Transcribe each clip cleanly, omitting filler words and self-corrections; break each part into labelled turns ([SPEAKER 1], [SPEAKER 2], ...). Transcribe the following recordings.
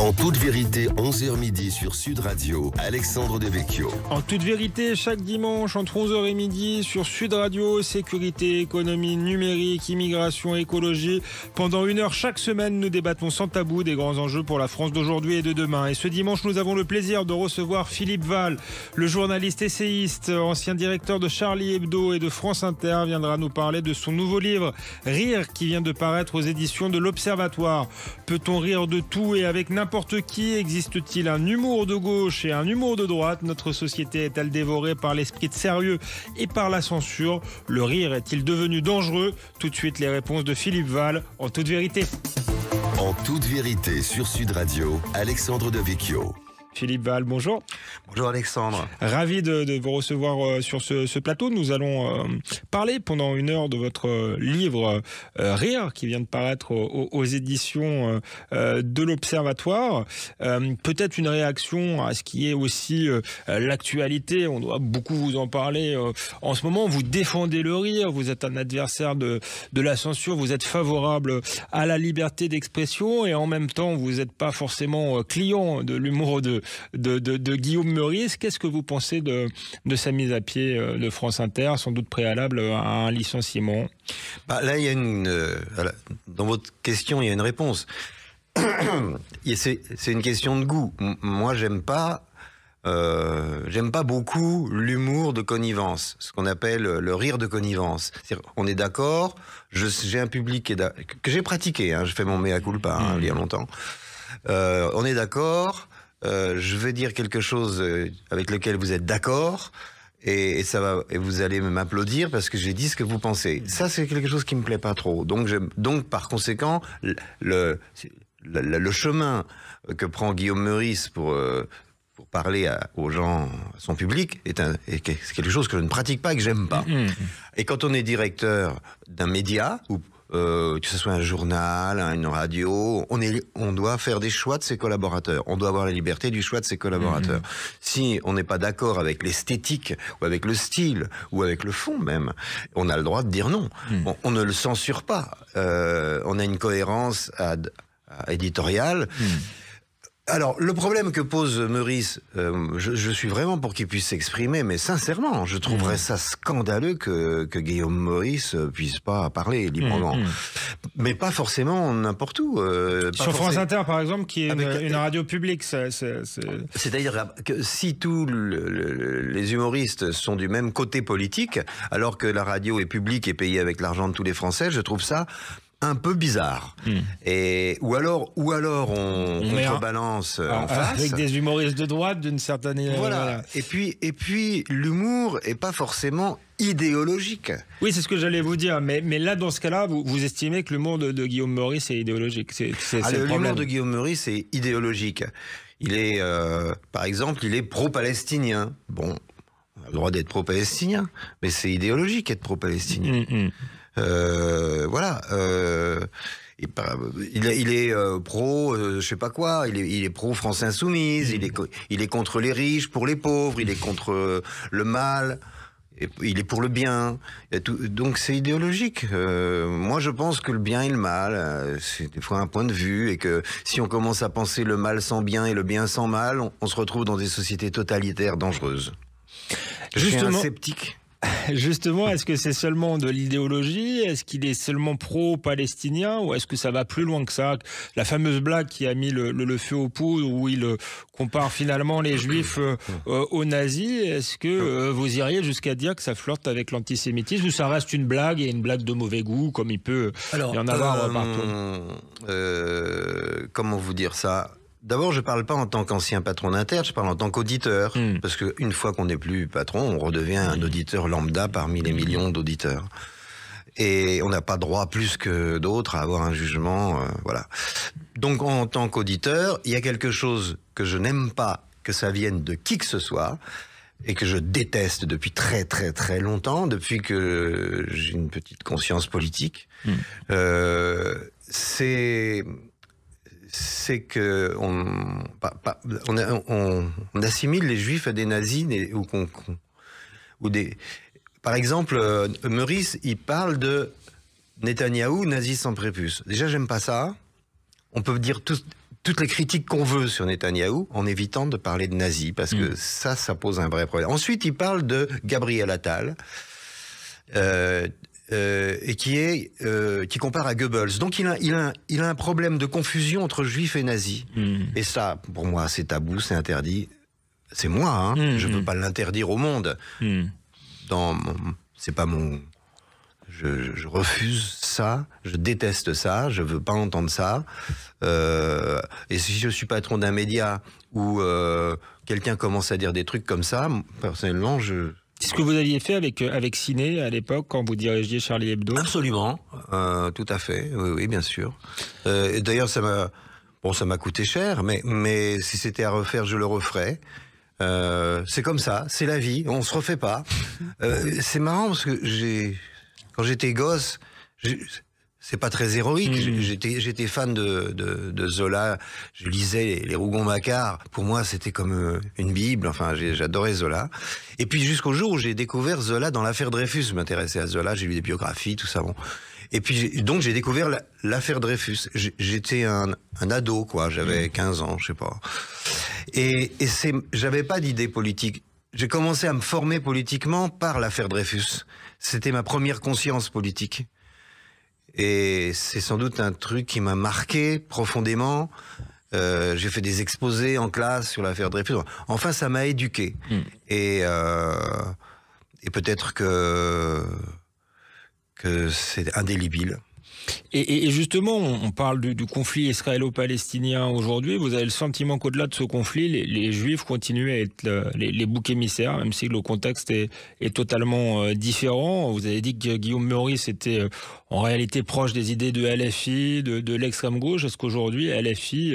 [SPEAKER 1] En toute vérité, 11h midi sur Sud Radio, Alexandre Devecchio.
[SPEAKER 2] En toute vérité, chaque dimanche entre 11h et midi sur Sud Radio, sécurité, économie, numérique, immigration, écologie. Pendant 1 heure chaque semaine, nous débattons sans tabou des grands enjeux pour la France d'aujourd'hui et de demain. Et ce dimanche, nous avons le plaisir de recevoir Philippe Val, le journaliste essayiste, ancien directeur de Charlie Hebdo et de France Inter, viendra nous parler de son nouveau livre « Rire » qui vient de paraître aux éditions de l'Observatoire. Peut-on rire de tout et avec n'importe qui? Existe-t-il un humour de gauche et un humour de droite? Notre société est-elle dévorée par l'esprit de sérieux et par la censure? Le rire est-il devenu dangereux? Tout de suite les réponses de Philippe Val, en toute vérité.
[SPEAKER 1] En toute vérité sur Sud Radio, Alexandre Devecchio.
[SPEAKER 2] Philippe Val, bonjour.
[SPEAKER 3] Bonjour Alexandre.
[SPEAKER 2] Ravi de vous recevoir sur ce plateau. Nous allons parler pendant 1 heure de votre livre Rire qui vient de paraître aux éditions de l'Observatoire. Peut-être une réaction à ce qui est aussi l'actualité. On doit beaucoup vous en parler en ce moment. Vous défendez le rire, vous êtes un adversaire de la censure, vous êtes favorable à la liberté d'expression et en même temps vous n'êtes pas forcément client de l'humour de Guillaume Meurice. Qu'est-ce que vous pensez de sa mise à pied de France Inter, sans doute préalable à un licenciement?
[SPEAKER 3] Là, il y a dans votre question, il y a une réponse. C'est une question de goût. Moi, j'aime pas beaucoup l'humour de connivence, ce qu'on appelle le rire de connivence. On est d'accord, j'ai un public que j'ai pratiqué, je fais mon mea culpa il y a longtemps. On est d'accord. Je vais dire quelque chose avec lequel vous êtes d'accord et vous allez m'applaudir parce que j'ai dit ce que vous pensez. Ça, c'est quelque chose qui me plaît pas trop. Donc par conséquent, le chemin que prend Guillaume Meurice pour parler aux gens, à son public, c'est quelque chose que je ne pratique pas et que j'aime pas. Et quand on est directeur d'un média ou que ce soit un journal, une radio, on doit faire des choix de ses collaborateurs. On doit avoir la liberté du choix de ses collaborateurs. Si on n'est pas d'accord avec l'esthétique, ou avec le style, ou avec le fond même, on a le droit de dire non. On ne le censure pas. On a une cohérence éditoriale. Alors, le problème que pose Meurice, je suis vraiment pour qu'il puisse s'exprimer, mais sincèrement, je trouverais ça scandaleux que Guillaume Meurice puisse pas parler librement. Mais pas forcément n'importe où.
[SPEAKER 2] Sur France Inter, par exemple, qui est une radio publique.
[SPEAKER 3] C'est-à-dire que si tous les humoristes sont du même côté politique, alors que la radio est publique et payée avec l'argent de tous les Français, je trouve ça un peu bizarre. Ou alors on contrebalance en face.
[SPEAKER 2] Avec des humoristes de droite, d'une certaine...
[SPEAKER 3] Voilà. Et puis l'humour est pas forcément idéologique.
[SPEAKER 2] Oui, c'est ce que j'allais vous dire. Mais là, dans ce cas-là, vous estimez que l'humour de Guillaume Meurice est idéologique.
[SPEAKER 3] L'humour de Guillaume Meurice est idéologique. Il est, par exemple, il est pro-palestinien. Bon, on a le droit d'être pro-palestinien, mais c'est idéologique être pro-palestinien. Voilà. Il est pro, je sais pas quoi. Il est pro France Insoumise. Il est contre les riches, pour les pauvres. Il est contre le mal. Et il est pour le bien. Donc c'est idéologique. Moi, je pense que le bien et le mal, c'est des fois un point de vue, et que si on commence à penser le mal sans bien et le bien sans mal, on se retrouve dans des sociétés totalitaires dangereuses. Je suis un sceptique.
[SPEAKER 2] Justement, est-ce que c'est seulement de l'idéologie? Est-ce qu'il est seulement pro-palestinien? Ou est-ce que ça va plus loin que ça? La fameuse blague qui a mis le feu aux poudres, où il compare finalement les juifs aux nazis, est-ce que vous iriez jusqu'à dire que ça flirte avec l'antisémitisme, ou ça reste une blague, et une blague de mauvais goût, comme il peut y en avoir partout?
[SPEAKER 3] Comment vous dire ça? D'abord, je parle pas en tant qu'ancien patron d'Inter, je parle en tant qu'auditeur. Parce qu'une fois qu'on n'est plus patron, on redevient un auditeur lambda parmi les millions d'auditeurs. Et on n'a pas droit plus que d'autres à avoir un jugement, voilà. Donc, en tant qu'auditeur, il y a quelque chose que je n'aime pas, que ça vienne de qui que ce soit, et que je déteste depuis très très très longtemps, depuis que j'ai une petite conscience politique. C'est que on assimile les juifs à des nazis, par exemple, Meurice, il parle de Netanyahou, nazi sans prépuce. Déjà, j'aime pas ça. On peut dire tout toutes les critiques qu'on veut sur Netanyahou, en évitant de parler de nazis, parce que ça pose un vrai problème. Ensuite, il parle de Gabriel Attal, et qui compare à Goebbels. Donc il a un problème de confusion entre juifs et nazis. Et ça, pour moi, c'est tabou, c'est interdit. C'est moi, hein. Je veux pas l'interdire au monde. C'est pas mon... Je refuse ça, je déteste ça, je veux pas entendre ça. Et si je suis patron d'un média où quelqu'un commence à dire des trucs comme ça, personnellement,
[SPEAKER 2] C'est ce que vous aviez fait avec Ciné à l'époque, quand vous dirigiez Charlie Hebdo?
[SPEAKER 3] Absolument, tout à fait, oui, bien sûr. Et d'ailleurs, ça m'a coûté cher, mais si c'était à refaire, je le referais. C'est comme ça, c'est la vie, on se refait pas. C'est marrant parce que quand j'étais gosse, c'est pas très héroïque. J'étais fan de Zola. Je lisais les Rougon-Macquart. Pour moi, c'était comme une bible. Enfin, j'adorais Zola. Et puis jusqu'au jour où j'ai découvert Zola dans l'affaire Dreyfus. Je m'intéressais à Zola, j'ai lu des biographies, tout ça. Bon. Et puis donc j'ai découvert l'affaire Dreyfus. J'étais un ado, quoi. J'avais 15 ans, je sais pas. Et j'avais pas d'idée politique. J'ai commencé à me former politiquement par l'affaire Dreyfus. C'était ma première conscience politique. Et c'est sans doute un truc qui m'a marqué profondément. J'ai fait des exposés en classe sur l'affaire Dreyfus. Enfin, ça m'a éduqué. Et peut-être que c'est indélébile.
[SPEAKER 2] Et justement, on parle du conflit israélo-palestinien aujourd'hui. Vous avez le sentiment qu'au-delà de ce conflit, les Juifs continuent à être les boucs émissaires, même si le contexte est totalement différent. Vous avez dit que Guillaume Meurice était en réalité proche des idées de LFI, de l'extrême gauche. Est-ce qu'aujourd'hui, LFI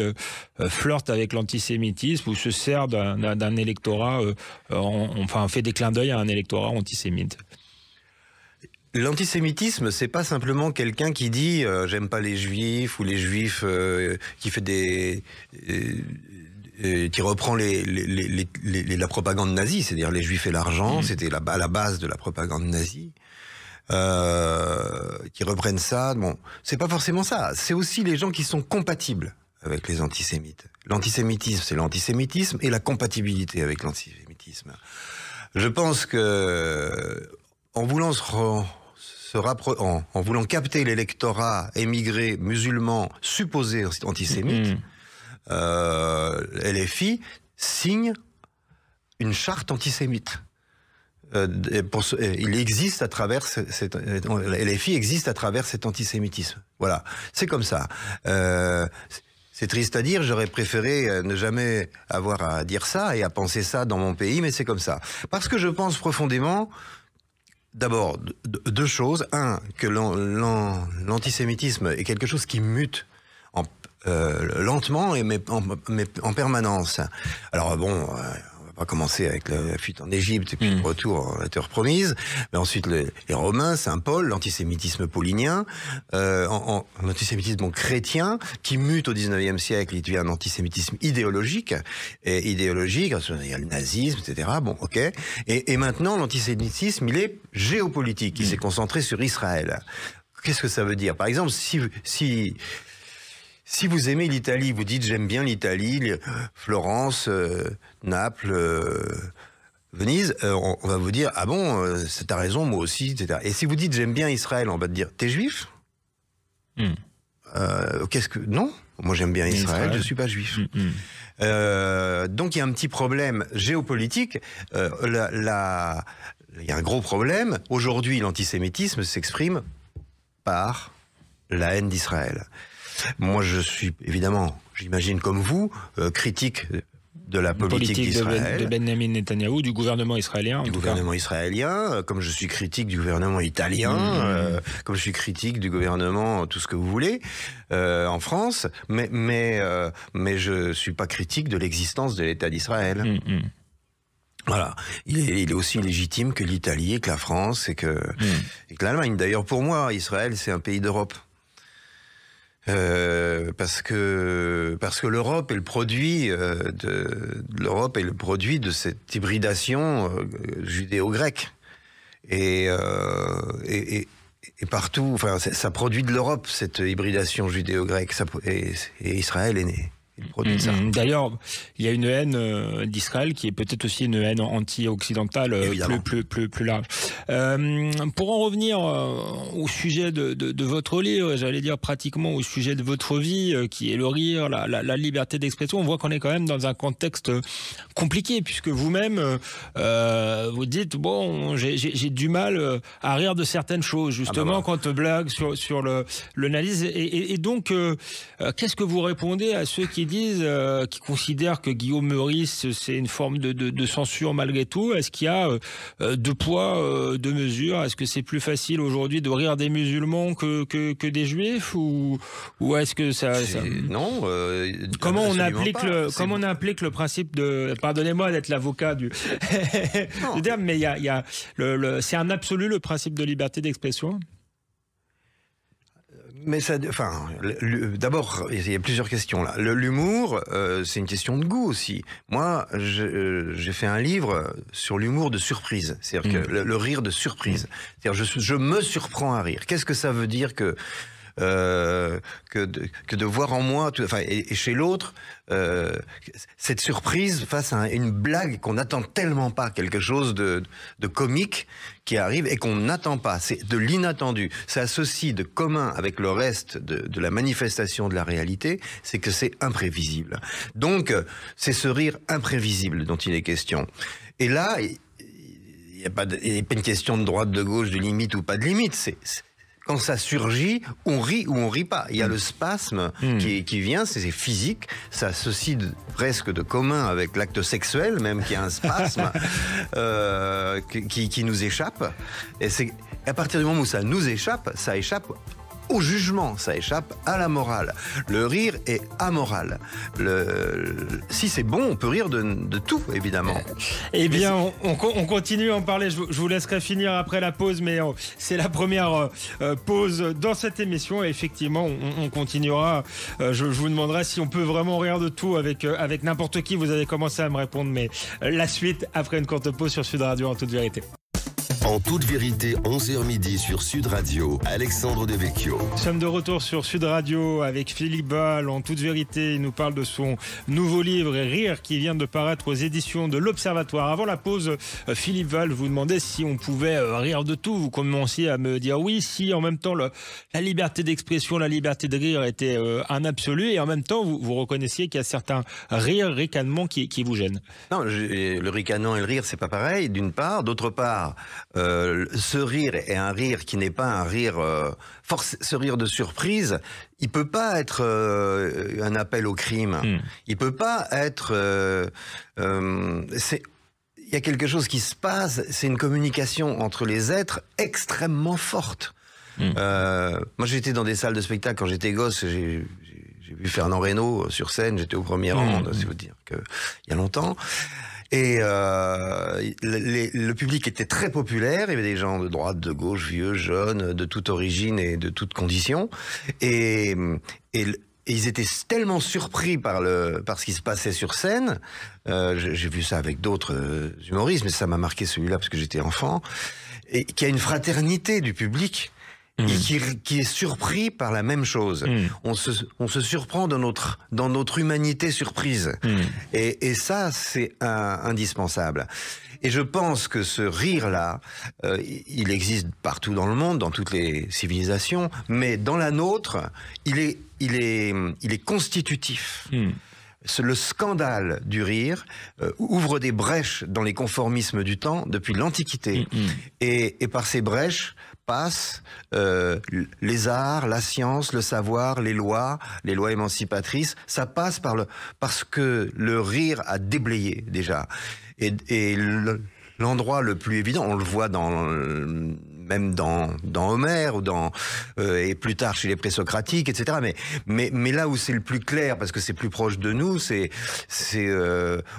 [SPEAKER 2] flirte avec l'antisémitisme ou se sert d'un électorat, enfin fait des clins d'œil à un électorat antisémite?
[SPEAKER 3] L'antisémitisme, c'est pas simplement quelqu'un qui dit j'aime pas les juifs, ou les juifs qui fait qui reprend la propagande nazie, c'est-à-dire les juifs et l'argent, c'était à la base de la propagande nazie. Qui reprennent ça, bon, c'est pas forcément ça. C'est aussi les gens qui sont compatibles avec les antisémites. L'antisémitisme, c'est l'antisémitisme et la compatibilité avec l'antisémitisme. Je pense que en voulant en voulant capter l'électorat émigré musulman supposé antisémite, LFI signe une charte antisémite. Il existe à travers LFI existe à travers cet antisémitisme. Voilà, c'est comme ça. C'est triste à dire, j'aurais préféré ne jamais avoir à dire ça et à penser ça dans mon pays, mais c'est comme ça. Parce que je pense profondément, d'abord, deux choses. Un, que l'antisémitisme est quelque chose qui mute lentement, mais en permanence. Alors bon, on va pas commencer avec la fuite en Égypte et puis le retour à la terre promise, mais ensuite les Romains, Saint Paul, l'antisémitisme paulinien, l'antisémitisme chrétien, qui mute au 19e siècle, il devient un antisémitisme idéologique, il y a le nazisme, etc. Bon, ok. Et maintenant, l'antisémitisme, il est géopolitique, il s'est concentré sur Israël. Qu'est-ce que ça veut dire? Par exemple, si vous aimez l'Italie, vous dites j'aime bien l'Italie, Florence, Naples, Venise, on va vous dire ah bon, t'as raison, moi aussi, etc. Et si vous dites j'aime bien Israël, on va te dire t'es juif? Non, moi j'aime bien Israël, je suis pas juif. Donc il y a un petit problème géopolitique. Il y a un gros problème. Aujourd'hui, l'antisémitisme s'exprime par la haine d'Israël. Moi, je suis évidemment, j'imagine comme vous, critique de la politique d'Israël.
[SPEAKER 2] De Benjamin Netanyahou, du gouvernement israélien.
[SPEAKER 3] Du gouvernement israélien, comme je suis critique du gouvernement italien, comme je suis critique du gouvernement, tout ce que vous voulez, en France, mais je suis pas critique de l'existence de l'État d'Israël. Voilà, il est aussi légitime que l'Italie et que la France et que l'Allemagne. D'ailleurs, pour moi, Israël, c'est un pays d'Europe. Parce que l'Europe est le produit de cette hybridation judéo-grecque et partout, enfin ça produit de l'Europe cette hybridation judéo-grecque et Israël est produit ça.
[SPEAKER 2] D'ailleurs, il y a une haine d'Israël qui est peut-être aussi une haine anti-occidentale plus large. Pour en revenir au sujet de votre livre, j'allais dire pratiquement au sujet de votre vie, qui est le rire, la liberté d'expression, on voit qu'on est quand même dans un contexte compliqué, puisque vous-même, vous dites, bon, j'ai du mal à rire de certaines choses, justement, quand on blague sur l'analyse. Et donc, qu'est-ce que vous répondez à ceux qui disent, qui considèrent que Guillaume Meurice, c'est une forme de censure malgré tout? Est-ce qu'il y a deux poids, deux mesures? Est-ce que c'est plus facile aujourd'hui de rire des musulmans que des juifs, ou est-ce que ça...
[SPEAKER 3] Non.
[SPEAKER 2] Comment on applique le principe de... Pardonnez-moi d'être l'avocat du... mais c'est un absolu, le principe de liberté d'expression?
[SPEAKER 3] Mais ça, enfin, d'abord, il y a plusieurs questions là. L'humour, c'est une question de goût aussi. Moi, j'ai fait un livre sur l'humour de surprise, c'est-à-dire que le rire de surprise. C'est-à-dire, je me surprends à rire. Qu'est-ce que ça veut dire que de voir en moi, et chez l'autre, cette surprise face à une blague qu'on n'attend tellement pas, quelque chose de comique qui arrive et qu'on n'attend pas. C'est de l'inattendu. Ça associe de commun avec le reste de la manifestation de la réalité, c'est que c'est imprévisible. Donc, c'est ce rire imprévisible dont il est question. Et là, il n'y a pas une question de droite, de gauche, de limite ou pas de limite. Quand ça surgit, on rit ou on rit pas. Il y a le spasme qui vient, c'est physique, ça associe presque de commun avec l'acte sexuel, même qu'il y a un spasme qui nous échappe. Et c'est à partir du moment où ça nous échappe, ça échappe au jugement, ça échappe à la morale. Le rire est amoral. Si c'est bon, on peut rire de tout, évidemment.
[SPEAKER 2] Eh bien, on continue à en parler. Je vous laisserai finir après la pause, mais c'est la première pause dans cette émission. Et effectivement, on continuera. Je vous demanderai si on peut vraiment rire de tout avec n'importe qui. Vous avez commencé à me répondre, mais la suite après une courte pause sur Sud Radio, en toute vérité.
[SPEAKER 1] En toute vérité, 11h midi sur Sud Radio, Alexandre Devecchio.
[SPEAKER 2] Nous sommes de retour sur Sud Radio avec Philippe Ball. En toute vérité, il nous parle de son nouveau livre Rire qui vient de paraître aux éditions de l'Observatoire. Avant la pause, Philippe Ball vous demandait si on pouvait rire de tout. Vous commenciez à me dire oui, si en même temps la liberté d'expression, la liberté de rire était un absolu, et en même temps vous reconnaissiez qu'il y a certains ricanements qui vous gênent.
[SPEAKER 3] Non, le ricanement et le rire, c'est pas pareil, d'une part. D'autre part, ce rire est un rire qui n'est pas un rire ce rire de surprise, il peut pas être un appel au crime. Il peut pas être il y a quelque chose qui se passe, c'est une communication entre les êtres extrêmement forte. Moi j'étais dans des salles de spectacle quand j'étais gosse, j'ai vu Fernand Reynaud sur scène, j'étais au premier rang, c'est vous dire que il y a longtemps. Et le public était très populaire, il y avait des gens de droite, de gauche, vieux, jeunes, de toute origine et de toutes conditions. Et ils étaient tellement surpris par ce qui se passait sur scène. J'ai vu ça avec d'autres humoristes, mais ça m'a marqué celui-là parce que j'étais enfant. Et qu'il y a une fraternité du public. Et qui est surpris par la même chose. On se surprend dans notre humanité surprise. Et ça, c'est indispensable. Et je pense que ce rire-là, il existe partout dans le monde, dans toutes les civilisations, mais dans la nôtre, il est constitutif. Le scandale du rire ouvre des brèches dans les conformismes du temps depuis l'Antiquité. Et par ces brèches passent les arts, la science, le savoir, les lois émancipatrices. Ça passe parce que le rire a déblayé déjà. Et l'endroit le plus évident, on le voit même dans Homère ou et plus tard chez les présocratiques, etc. Mais là où c'est le plus clair, parce que c'est plus proche de nous, c'est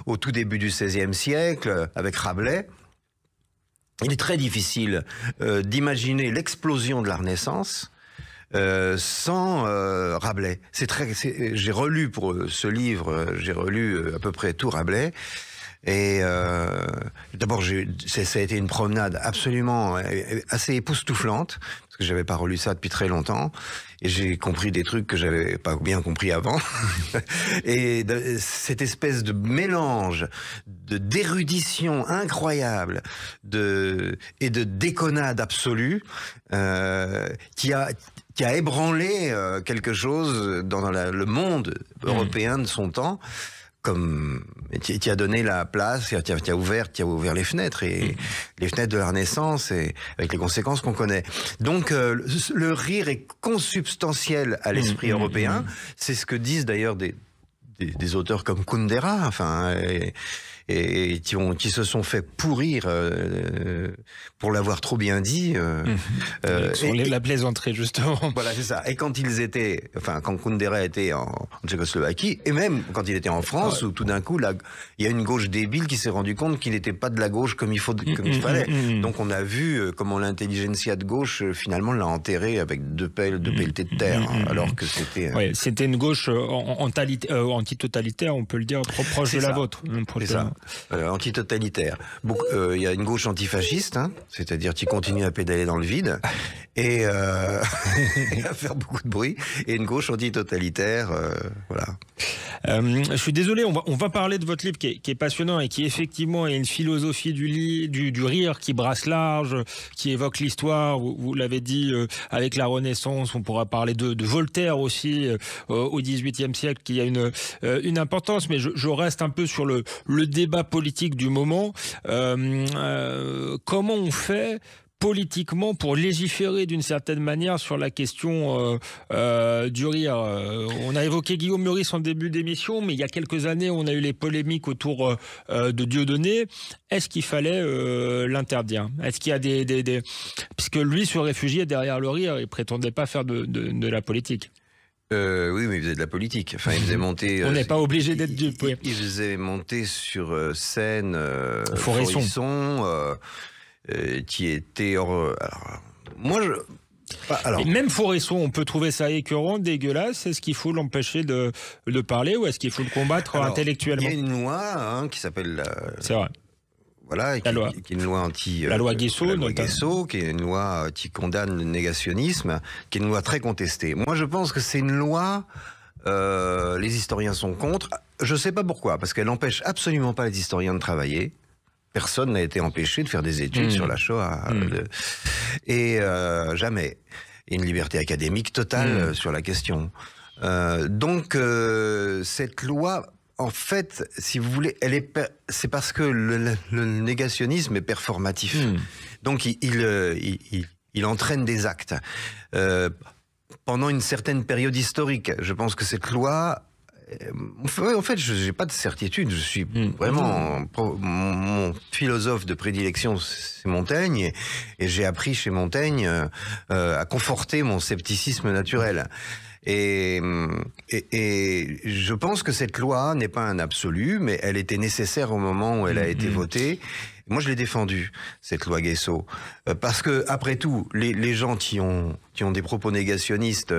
[SPEAKER 3] au tout début du XVIe siècle avec Rabelais. Il est très difficile d'imaginer l'explosion de la Renaissance sans Rabelais. J'ai relu pour ce livre, j'ai relu à peu près tout Rabelais. Et d'abord, ça a été une promenade absolument assez époustouflante, parce que j'avais pas relu ça depuis très longtemps, et j'ai compris des trucs que j'avais pas bien compris avant. Et cette espèce de mélange d'érudition incroyable et de déconnade absolue qui a ébranlé quelque chose dans le monde européen de son temps, qui a donné la place, qui a ouvert les fenêtres, et les fenêtres de la Renaissance, et avec les conséquences qu'on connaît. Donc le rire est consubstantiel à l'esprit européen. C'est ce que disent d'ailleurs des auteurs comme Kundera, et qui se sont fait pourrir pour l'avoir trop bien dit.
[SPEAKER 2] La plaisanterie, justement.
[SPEAKER 3] Voilà, c'est ça. Et quand Kundera était en Tchécoslovaquie, et même quand il était en France, où tout d'un coup, il y a une gauche débile qui s'est rendu compte qu'il n'était pas de la gauche comme il fallait. Donc on a vu comment l'intelligentsia de gauche, finalement, l'a enterré avec deux pelletées de terre, alors que c'était...
[SPEAKER 2] c'était une gauche antitotalitaire, on peut le dire, proche de la vôtre.
[SPEAKER 3] C'est ça. Antitotalitaire. Il y a une gauche antifasciste, c'est-à-dire qui continue à pédaler dans le vide et à faire beaucoup de bruit, et une gauche antitotalitaire, voilà.
[SPEAKER 2] Je suis désolé, on va parler de votre livre qui est passionnant, et qui effectivement est une philosophie du rire qui brasse large, qui évoque l'histoire, vous l'avez dit, avec la Renaissance. On pourra parler de Voltaire aussi, au XVIIIe siècle, qui a une importance, mais je reste un peu sur le débat politique du moment. Comment on fait politiquement pour légiférer d'une certaine manière sur la question du rire? On a évoqué Guillaume Meurice en début d'émission, mais il y a quelques années, on a eu les polémiques autour de Dieudonné. Est-ce qu'il fallait l'interdire? Est-ce qu'il y a puisque lui se réfugiait derrière le rire, il prétendait pas faire de la politique.
[SPEAKER 3] Oui, mais il faisait de la politique. Enfin, il faisait monter...
[SPEAKER 2] On n'est pas obligé d'être dupe.
[SPEAKER 3] Il faisait monter sur scène
[SPEAKER 2] Faurisson,
[SPEAKER 3] qui était...
[SPEAKER 2] Et même Faurisson, on peut trouver ça écœurant, dégueulasse. Est-ce qu'il faut l'empêcher de parler, ou est-ce qu'il faut le combattre intellectuellement?
[SPEAKER 3] Il y a une loi qui s'appelle...
[SPEAKER 2] C'est vrai.
[SPEAKER 3] Voilà, qui est une loi
[SPEAKER 2] la loi Guesso,
[SPEAKER 3] qui est une loi qui condamne le négationnisme, qui est une loi très contestée. Moi, je pense que c'est une loi... les historiens sont contre. Je ne sais pas pourquoi, parce qu'elle n'empêche absolument pas les historiens de travailler. Personne n'a été empêché de faire des études sur la Shoah. Et jamais. Et une liberté académique totale sur la question. Donc, cette loi... En fait, si vous voulez, c'est parce que le négationnisme est performatif. Donc, il entraîne des actes. Pendant une certaine période historique, je pense que cette loi... En fait, je n'ai pas de certitude. Je suis vraiment... Mon philosophe de prédilection, c'est Montaigne. Et j'ai appris chez Montaigne à conforter mon scepticisme naturel. Et je pense que cette loi n'est pas un absolu, mais elle était nécessaire au moment où elle a été votée. Moi, je l'ai défendue, cette loi Guesso, parce que, après tout, les gens qui ont des propos négationnistes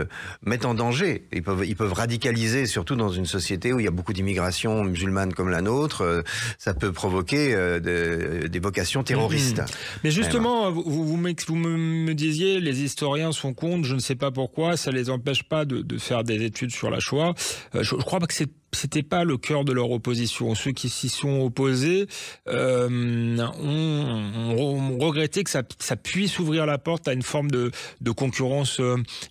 [SPEAKER 3] mettent en danger. Ils peuvent radicaliser, surtout dans une société où il y a beaucoup d'immigration musulmane comme la nôtre. Ça peut provoquer des vocations terroristes.
[SPEAKER 2] Mais justement, vous me disiez, les historiens sont contre, je ne sais pas pourquoi, ça les empêche pas de faire des études sur la Shoah. Je crois pas que c'était pas le cœur de leur opposition. Ceux qui s'y sont opposés ont regretté que ça puisse ouvrir la porte à une forme de concurrence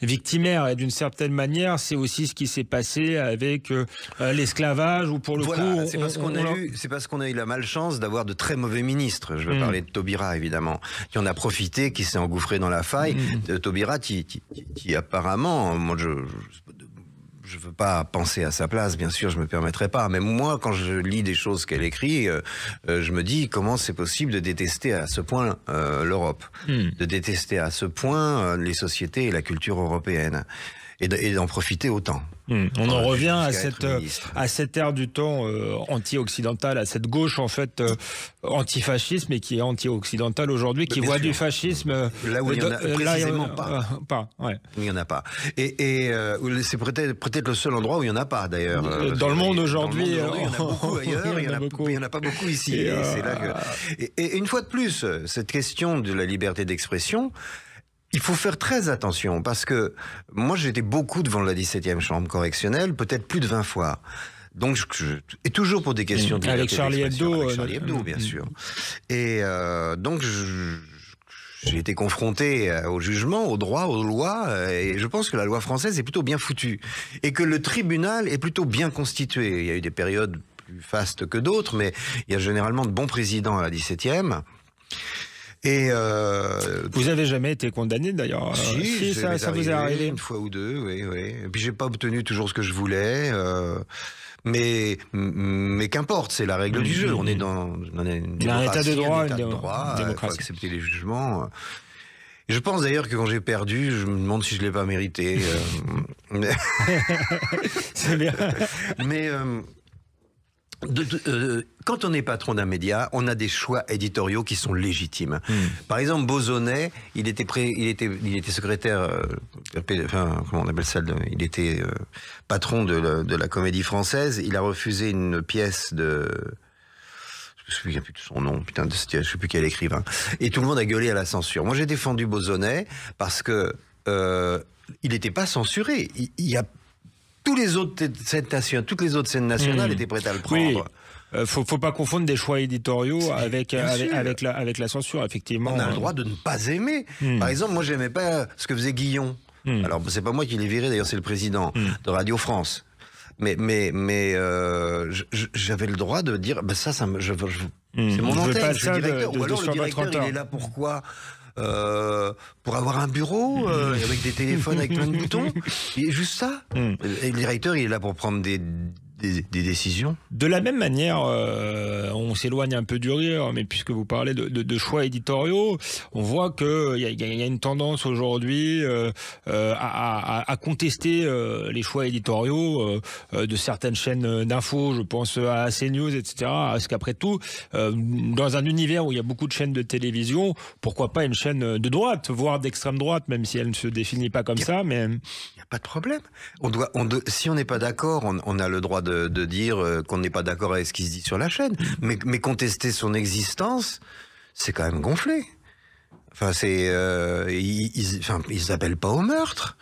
[SPEAKER 2] victimaire. Et d'une certaine manière, c'est aussi ce qui s'est passé avec l'esclavage, où pour le coup...
[SPEAKER 3] C'est parce qu'on a eu la malchance d'avoir de très mauvais ministres. Je veux parler de Taubira, évidemment, qui en a profité, qui s'est engouffré dans la faille. Taubira, qui apparemment... Moi, je veux pas penser à sa place, bien sûr, je me permettrai pas. Mais moi, quand je lis des choses qu'elle écrit, je me dis comment c'est possible de détester à ce point l'Europe, de détester à ce point les sociétés et la culture européenne. et d'en profiter autant.
[SPEAKER 2] On en revient à
[SPEAKER 3] jusqu'à
[SPEAKER 2] cette ère du temps anti-occidentale, à cette gauche en fait antifascisme et qui est anti-occidentale aujourd'hui, qui voit du fascisme
[SPEAKER 3] là où il y en a précisément pas.
[SPEAKER 2] Ouais.
[SPEAKER 3] Il n'y en a pas. Et c'est peut-être le seul endroit où il n'y en a pas d'ailleurs.
[SPEAKER 2] Dans le monde aujourd'hui,
[SPEAKER 3] il y en a beaucoup ailleurs, il n'y en a pas beaucoup ici. Et une fois de plus, cette question de la liberté d'expression, il faut faire très attention parce que moi j'étais beaucoup devant la 17e chambre correctionnelle, peut-être plus de 20 fois. Donc, et toujours pour des questions de
[SPEAKER 2] avec Charlie Hebdo.
[SPEAKER 3] Avec Charlie Hebdo, bien sûr. Et donc, j'ai été confronté au jugement, au droit, aux lois, et je pense que la loi française est plutôt bien foutue. Et que le tribunal est plutôt bien constitué. Il y a eu des périodes plus fastes que d'autres, mais il y a généralement de bons présidents à la 17e. Et
[SPEAKER 2] vous avez jamais été condamné d'ailleurs?
[SPEAKER 3] Si,
[SPEAKER 2] ça vous est arrivé
[SPEAKER 3] une fois ou deux, oui. Et puis j'ai pas obtenu toujours ce que je voulais, mais qu'importe, c'est la règle du jeu. On est dans un
[SPEAKER 2] état de droit,
[SPEAKER 3] il faut accepter les jugements. Je pense d'ailleurs que quand j'ai perdu, je me demande si je l'ai pas mérité.
[SPEAKER 2] C'est bien.
[SPEAKER 3] Mais quand on est patron d'un média, on a des choix éditoriaux qui sont légitimes. Par exemple, Bauzonnet, il était secrétaire, comment on appelle ça, il était patron de la Comédie Française. Il a refusé une pièce de, je me souviens plus de son nom, putain, je sais plus quel écrivain. Et tout le monde a gueulé à la censure. Moi, j'ai défendu Bauzonnet parce que il n'était pas censuré. Il y a toutes les autres scènes nationales étaient prêtes à le prendre.
[SPEAKER 2] Oui. Faut pas confondre des choix éditoriaux avec la censure, effectivement.
[SPEAKER 3] On a le droit de ne pas aimer. Par exemple, moi, j'aimais pas ce que faisait Guillon. Alors, c'est pas moi qui l'ai viré, d'ailleurs, c'est le président de Radio France. Mais j'avais le droit de dire, ça c'est mon antenne, je suis directeur. Ou alors le directeur, il est là pourquoi? Pour avoir un bureau avec des téléphones avec plein de boutons, et juste ça. Et le directeur, il est là pour prendre des décisions.
[SPEAKER 2] De la même manière, on s'éloigne un peu du rire, mais puisque vous parlez de choix éditoriaux, on voit qu'il y a une tendance aujourd'hui à contester les choix éditoriaux de certaines chaînes d'infos, je pense à CNews, etc. Parce qu'après tout, dans un univers où il y a beaucoup de chaînes de télévision, pourquoi pas une chaîne de droite, voire d'extrême droite, même si elle ne se définit pas comme ça, mais...
[SPEAKER 3] Il n'y a pas de problème. Si on n'est pas d'accord, on a le droit de dire qu'on n'est pas d'accord avec ce qui se dit sur la chaîne, mais contester son existence, c'est quand même gonflé. Enfin, ils appellent pas au meurtre.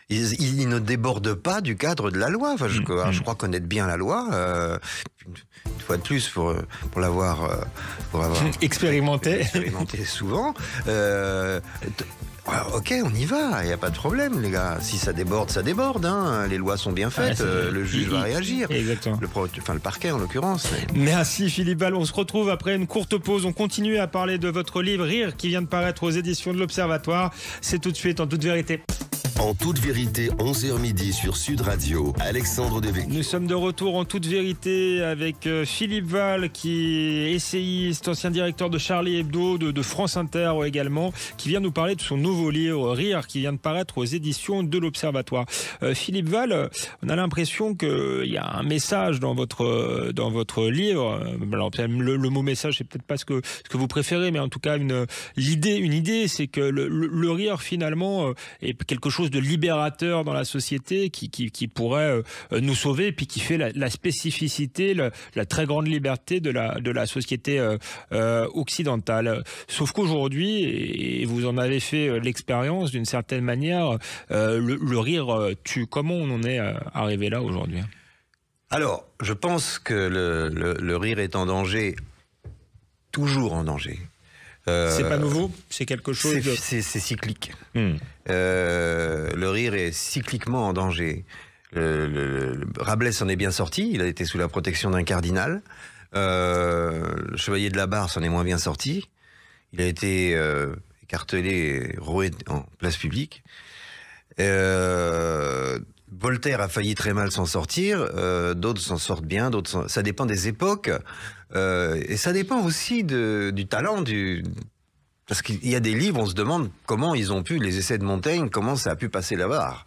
[SPEAKER 3] Ils ne débordent pas du cadre de la loi. Enfin, je crois connaître bien la loi. Une fois de plus, pour l'avoir
[SPEAKER 2] expérimenté
[SPEAKER 3] souvent. Ok, on y va, il n'y a pas de problème, les gars. Si ça déborde, ça déborde. Hein. Les lois sont bien faites, le juge va réagir.
[SPEAKER 2] Exactement.
[SPEAKER 3] Le parquet, en l'occurrence.
[SPEAKER 2] Merci Philippe Val. On se retrouve après une courte pause. On continue à parler de votre livre Rire qui vient de paraître aux éditions de l'Observatoire. C'est tout de suite En toute vérité.
[SPEAKER 1] En toute vérité, 11h midi sur Sud Radio, Alexandre Devecchio.
[SPEAKER 2] Nous sommes de retour En toute vérité avec Philippe Val, qui est essayiste, ancien directeur de Charlie Hebdo, de France Inter également, qui vient nous parler de son nouveau livre Rire, qui vient de paraître aux éditions de l'Observatoire. Philippe Val, on a l'impression qu'il y a un message dans votre livre. Alors, le mot message, c'est peut-être pas ce que vous préférez, mais en tout cas une idée, c'est que le rire finalement est quelque chose de libérateur dans la société qui pourrait nous sauver, et puis qui fait la spécificité, la très grande liberté de la société occidentale. Sauf qu'aujourd'hui, et vous en avez fait l'expérience d'une certaine manière, le rire tue. Comment on en est arrivé là aujourd'hui?
[SPEAKER 3] Alors, je pense que le rire est en danger, toujours en danger.
[SPEAKER 2] C'est pas nouveau, c'est quelque chose.
[SPEAKER 3] C'est cyclique. Le rire est cycliquement en danger. Rabelais s'en est bien sorti, il a été sous la protection d'un cardinal. Le chevalier de la Barre s'en est moins bien sorti. Il a été écartelé, roué en place publique. Voltaire a failli très mal s'en sortir, d'autres s'en sortent bien, ça dépend des époques, et ça dépend aussi du talent parce qu'il y a des livres, on se demande comment ils ont pu, les essais de Montaigne, comment ça a pu passer la barre.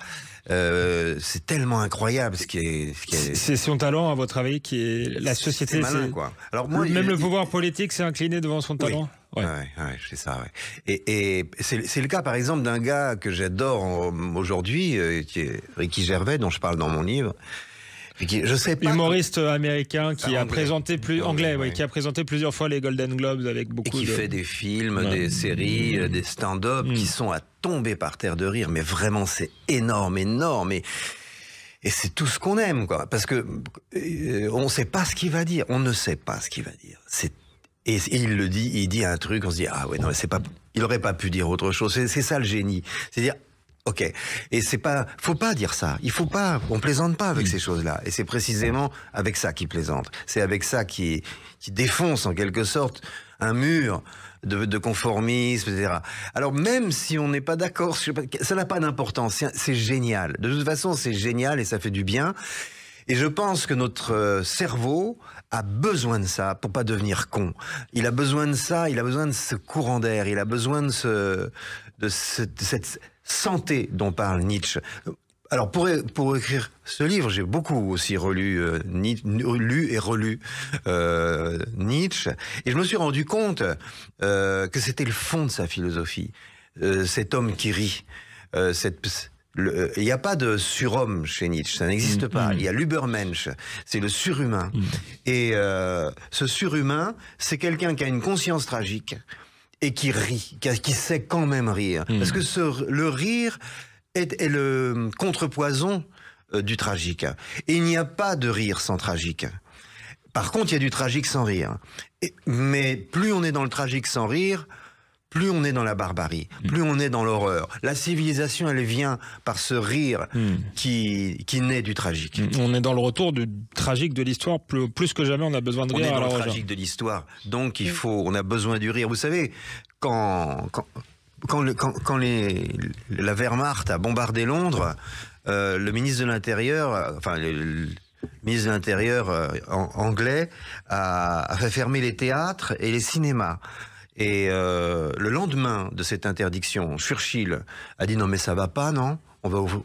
[SPEAKER 3] C'est tellement incroyable ce qui est...
[SPEAKER 2] C'est son talent, à votre avis, qui est la société.
[SPEAKER 3] C'est malin, quoi. Alors moi,
[SPEAKER 2] même le pouvoir politique s'est incliné devant son talent.
[SPEAKER 3] Ouais, c'est ça, ouais. Et c'est le cas, par exemple, d'un gars que j'adore aujourd'hui, qui est Ricky Gervais, dont je parle dans mon livre. Et qui, je sais pas,
[SPEAKER 2] humoriste américain qui a présenté
[SPEAKER 3] anglais,
[SPEAKER 2] qui a présenté plusieurs fois les Golden Globes avec beaucoup
[SPEAKER 3] et qui fait des films, des séries, des stand-up qui sont à tomber par terre de rire, mais vraiment c'est énorme. Et c'est tout ce qu'on aime, quoi. Parce que on sait pas ce qu'il va dire. On ne sait pas ce qu'il va dire. Et il le dit, il dit un truc, on se dit, ah ouais, non, mais c'est pas, il aurait pas pu dire autre chose. C'est ça le génie. C'est-à-dire, ok. Et c'est pas, faut pas dire ça. Il faut pas, on plaisante pas avec ces choses-là. Et c'est précisément avec ça qu'il plaisante. C'est avec ça qui défonce en quelque sorte un mur de conformisme, etc. Alors même si on n'est pas d'accord, ça n'a pas d'importance. C'est génial. De toute façon, c'est génial et ça fait du bien. Et je pense que notre cerveau a besoin de ça pour pas devenir con. Il a besoin de ça, il a besoin de ce courant d'air, il a besoin de cette santé dont parle Nietzsche. Alors pour écrire ce livre, j'ai beaucoup aussi lu et relu Nietzsche, et je me suis rendu compte que c'était le fond de sa philosophie. Cet homme qui rit, il n'y a pas de surhomme chez Nietzsche, ça n'existe pas. Il y a l'Übermensch, c'est le surhumain. Et ce surhumain, c'est quelqu'un qui a une conscience tragique et qui rit, qui sait quand même rire. Parce que le rire est le contrepoison du tragique. Et il n'y a pas de rire sans tragique. Par contre, il y a du tragique sans rire. Mais plus on est dans le tragique sans rire, plus on est dans la barbarie, plus on est dans l'horreur. La civilisation, elle vient par ce rire qui naît du tragique.
[SPEAKER 2] On est dans le retour du tragique de l'histoire. Plus que jamais, on a besoin de rire.
[SPEAKER 3] On est dans le tragique de l'histoire. Donc, on a besoin du rire. Vous savez, quand la Wehrmacht a bombardé Londres, le ministre de l'Intérieur, le ministre de l'Intérieur anglais a fait fermer les théâtres et les cinémas. Et le lendemain de cette interdiction, Churchill a dit non mais ça va pas, non ? Vous